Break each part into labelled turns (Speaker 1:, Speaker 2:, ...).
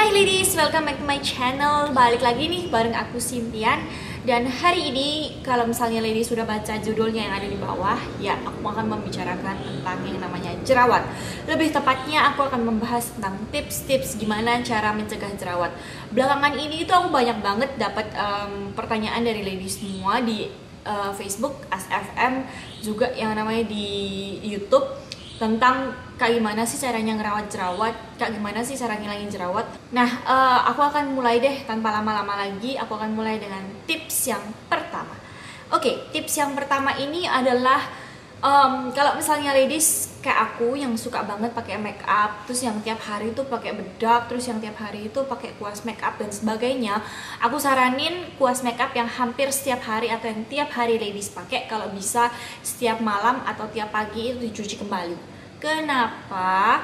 Speaker 1: Hai ladies, welcome back to my channel. Balik lagi nih bareng aku Sintian. Dan hari ini kalau misalnya ladies sudah baca judulnya yang ada di bawah, ya aku akan membicarakan tentang yang namanya jerawat. Lebih tepatnya aku akan membahas tentang tips-tips gimana cara mencegah jerawat. Belakangan ini itu aku banyak banget dapat pertanyaan dari ladies semua di Facebook, ASFM, juga yang namanya di YouTube tentang kayak gimana sih caranya ngerawat jerawat, kayak gimana sih cara ngilangin jerawat. Nah, aku akan mulai deh tanpa lama-lama lagi. Aku akan mulai dengan tips yang pertama. Oke, tips yang pertama ini adalah kalau misalnya ladies kayak aku yang suka banget pakai make up, terus yang tiap hari itu pakai bedak, terus yang tiap hari itu pakai kuas make up dan sebagainya, aku saranin kuas make up yang hampir setiap hari atau yang tiap hari ladies pakai, kalau bisa setiap malam atau tiap pagi itu dicuci kembali. Kenapa?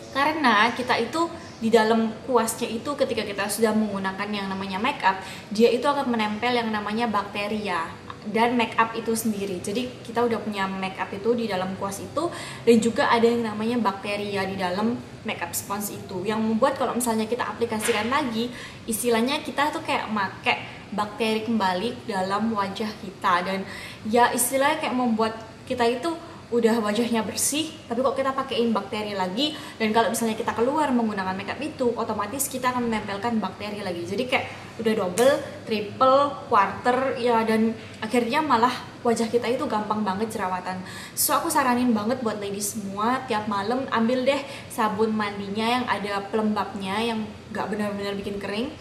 Speaker 1: Karena kita itu di dalam kuasnya itu ketika kita sudah menggunakan yang namanya make up, dia itu akan menempel yang namanya bakteria dan make up itu sendiri. Jadi kita udah punya make up itu di dalam kuas itu, dan juga ada yang namanya bakteria di dalam make up sponge itu, yang membuat kalau misalnya kita aplikasikan lagi, istilahnya kita tuh kayak make bakteri kembali dalam wajah kita. Dan ya istilahnya kayak membuat kita itu udah wajahnya bersih, tapi kok kita pakein bakteri lagi. Dan kalau misalnya kita keluar menggunakan makeup itu, otomatis kita akan menempelkan bakteri lagi. Jadi kayak udah double, triple, quarter ya, dan akhirnya malah wajah kita itu gampang banget jerawatan. So aku saranin banget buat ladies semua, tiap malam ambil deh sabun mandinya yang ada pelembabnya, yang gak benar-benar bikin kering,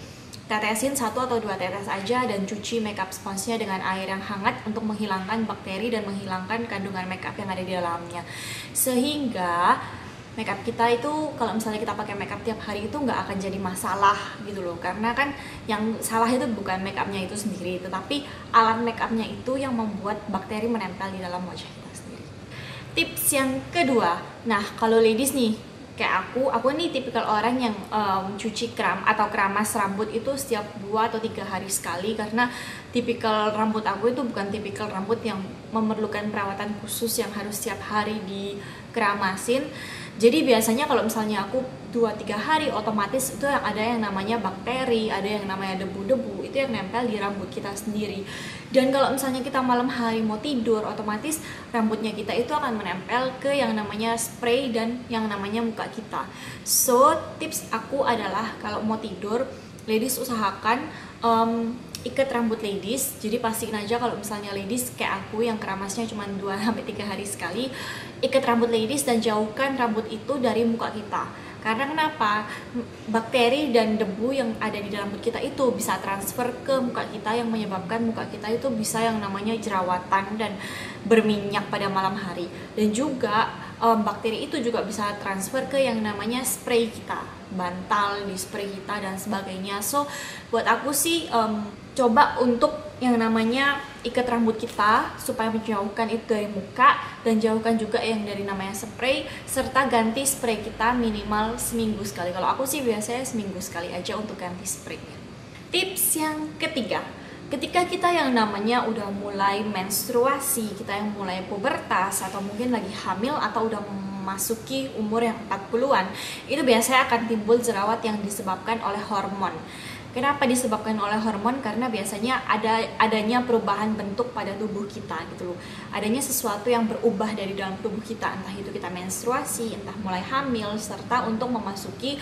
Speaker 1: tetesin 1 atau 2 tetes aja, dan cuci makeup sponge-nya dengan air yang hangat untuk menghilangkan bakteri dan menghilangkan kandungan makeup yang ada di dalamnya. Sehingga makeup kita itu kalau misalnya kita pakai makeup tiap hari itu nggak akan jadi masalah gitu loh. Karena kan yang salah itu bukan makeupnya itu sendiri, tetapi alat makeupnya itu yang membuat bakteri menempel di dalam wajah kita sendiri. Tips yang kedua, nah kalau ladies nih kayak aku nih tipikal orang yang cuci kram atau keramas rambut itu setiap 2 atau 3 hari sekali, karena tipikal rambut aku itu bukan tipikal rambut yang memerlukan perawatan khusus yang harus setiap hari dikeramasin. Jadi biasanya kalau misalnya aku 2-3 hari, otomatis itu yang ada yang namanya bakteri, ada yang namanya debu-debu, itu yang nempel di rambut kita sendiri. Dan kalau misalnya kita malam hari mau tidur, otomatis rambutnya kita itu akan menempel ke yang namanya spray dan yang namanya muka kita. So tips aku adalah kalau mau tidur, ladies usahakan ikat rambut ladies. Jadi pastiin aja kalau misalnya ladies kayak aku yang keramasnya cuma 2-3 hari sekali, ikat rambut ladies dan jauhkan rambut itu dari muka kita. Karena kenapa? Bakteri dan debu yang ada di dalam rambut kita itu bisa transfer ke muka kita, yang menyebabkan muka kita itu bisa yang namanya jerawatan dan berminyak pada malam hari. Dan juga bakteri itu juga bisa transfer ke yang namanya spray kita, bantal di spray kita dan sebagainya. So buat aku sih coba untuk yang namanya ikat rambut kita supaya menjauhkan itu dari muka, dan jauhkan juga yang dari namanya spray, serta ganti spray kita minimal seminggu sekali. Kalau aku sih biasanya seminggu sekali aja untuk ganti spraynya. Tips yang ketiga, ketika kita yang namanya udah mulai menstruasi, kita yang mulai pubertas, atau mungkin lagi hamil atau udah memasuki umur yang 40-an, itu biasanya akan timbul jerawat yang disebabkan oleh hormon. Kenapa disebabkan oleh hormon? Karena biasanya adanya perubahan bentuk pada tubuh kita gitu loh. Adanya sesuatu yang berubah dari dalam tubuh kita, entah itu kita menstruasi, entah mulai hamil, serta untuk memasuki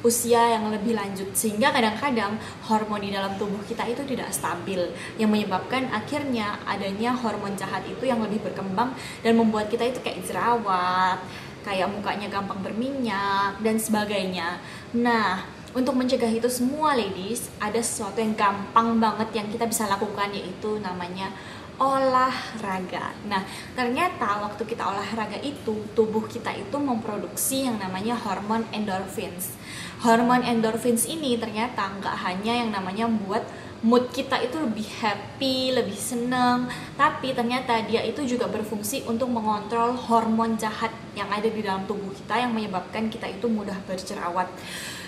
Speaker 1: usia yang lebih lanjut, sehingga kadang-kadang hormon di dalam tubuh kita itu tidak stabil, yang menyebabkan akhirnya adanya hormon jahat itu yang lebih berkembang dan membuat kita itu kayak jerawat, kayak mukanya gampang berminyak dan sebagainya. Nah, untuk mencegah itu semua ladies, ada sesuatu yang gampang banget yang kita bisa lakukan, yaitu namanya olahraga. Nah, ternyata waktu kita olahraga itu, tubuh kita itu memproduksi yang namanya hormon endorphins. Hormon endorphins ini ternyata nggak hanya yang namanya membuat mood kita itu lebih happy, lebih seneng, tapi ternyata dia itu juga berfungsi untuk mengontrol hormon jahat yang ada di dalam tubuh kita, yang menyebabkan kita itu mudah berjerawat.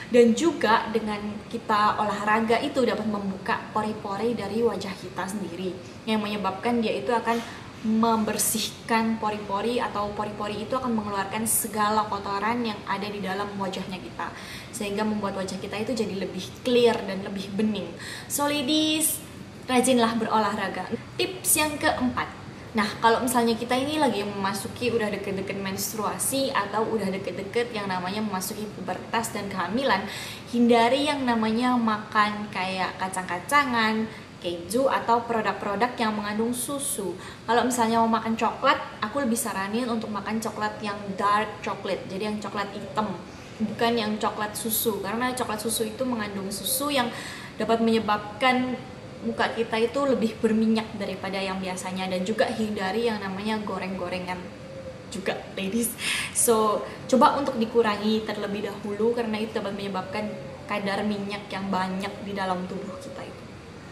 Speaker 1: Dan juga dengan kita olahraga itu dapat membuka pori-pori dari wajah kita sendiri, yang menyebabkan dia itu akan membersihkan pori-pori, atau pori-pori itu akan mengeluarkan segala kotoran yang ada di dalam wajahnya kita, sehingga membuat wajah kita itu jadi lebih clear dan lebih bening. So ladies, rajinlah berolahraga. Tips yang keempat, nah kalau misalnya kita ini lagi memasuki udah deket-deket menstruasi atau udah deket-deket yang namanya memasuki pubertas dan kehamilan, hindari yang namanya makan kayak kacang-kacangan, keju, atau produk-produk yang mengandung susu. Kalau misalnya mau makan coklat, aku lebih saranin untuk makan coklat yang dark chocolate, jadi yang coklat hitam, bukan yang coklat susu, karena coklat susu itu mengandung susu yang dapat menyebabkan muka kita itu lebih berminyak daripada yang biasanya. Dan juga hindari yang namanya goreng-gorengan juga ladies. So coba untuk dikurangi terlebih dahulu, karena itu dapat menyebabkan kadar minyak yang banyak di dalam tubuh kita itu.